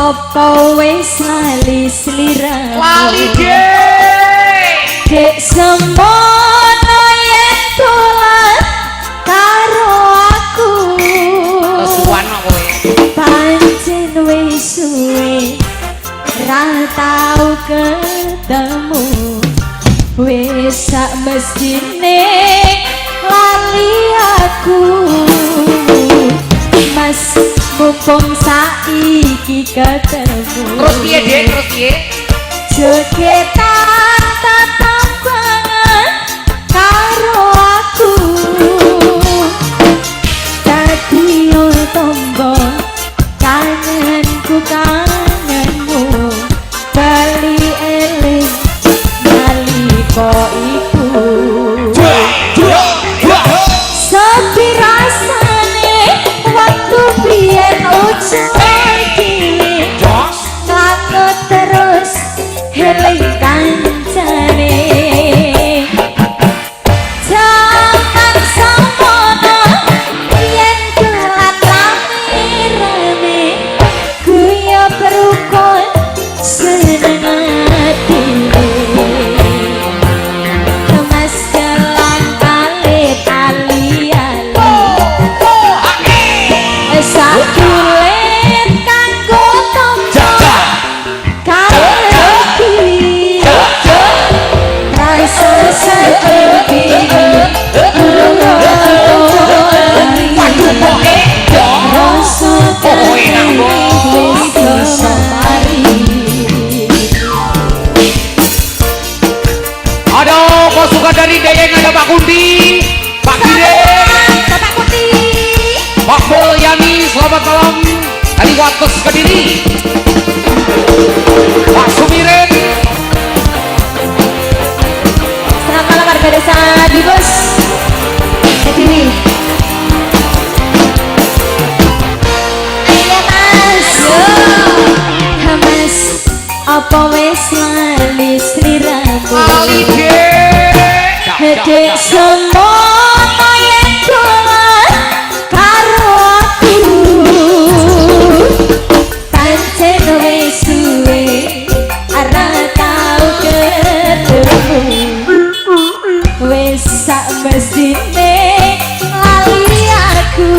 Apa wis lali sliramu? Lali dek semono yen dolan karo aku. Kesuwan kowe. Pancen wis suwe ra tau ketemu. Wis sak mestine lali aku. Mas mumpung saiki ketemu. Terus piye, Dek? Terus piye? Jogetan tetambangan karo aku. Dadi tombo kangenku kangenmu. Bali eling nalika iku. Sepi rasane waktu biyen ucap iki. Langut terus heling kancane. Jangan samono yen dolan rame-rame. Guya berukun seneng atine. Mas jalan kalit ali-ali. Sakulit kanggo tombo kaki rasa seperti rasa Aduh, pasukan dari Dayeng ada Pak Kunti, Pak Gire, Bapak Kuti, Pak Mulyani, selamat malam dari Wates Kediri, Pak Sumiren, selamat malam warga desa Dibos Kediri. Ayo mas, yo mas, apa wis lali sliramu? Ali Dek semono yen dolan karo aku. Pancen wis suwe ora tau ketemu. Wis sak mestine lali aku.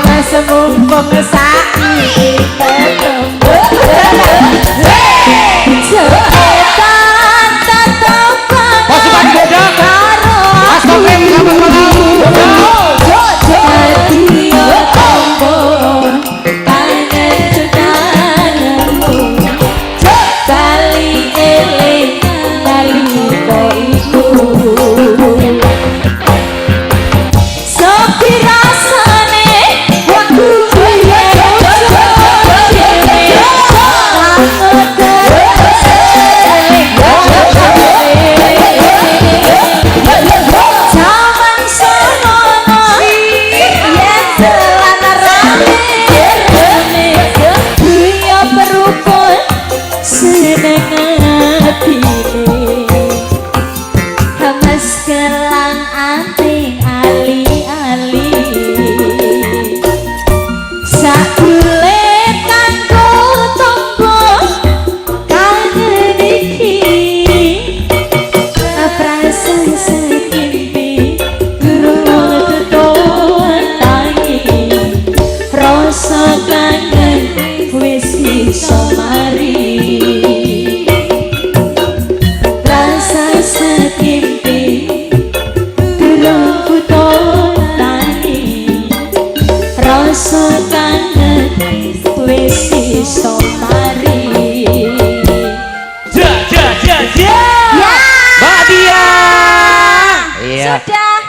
Mas mumpung saiki ketemu. pasukan Godang, Mas Topeng, selamat malam.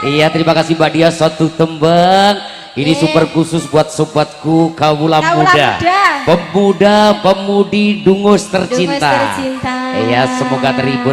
Iya, terima kasih Mbak Dia, satu tembang. Ini super khusus buat sobatku Kawula Muda. Pemuda pemudi Dungus tercinta. Iya, semoga terhibur.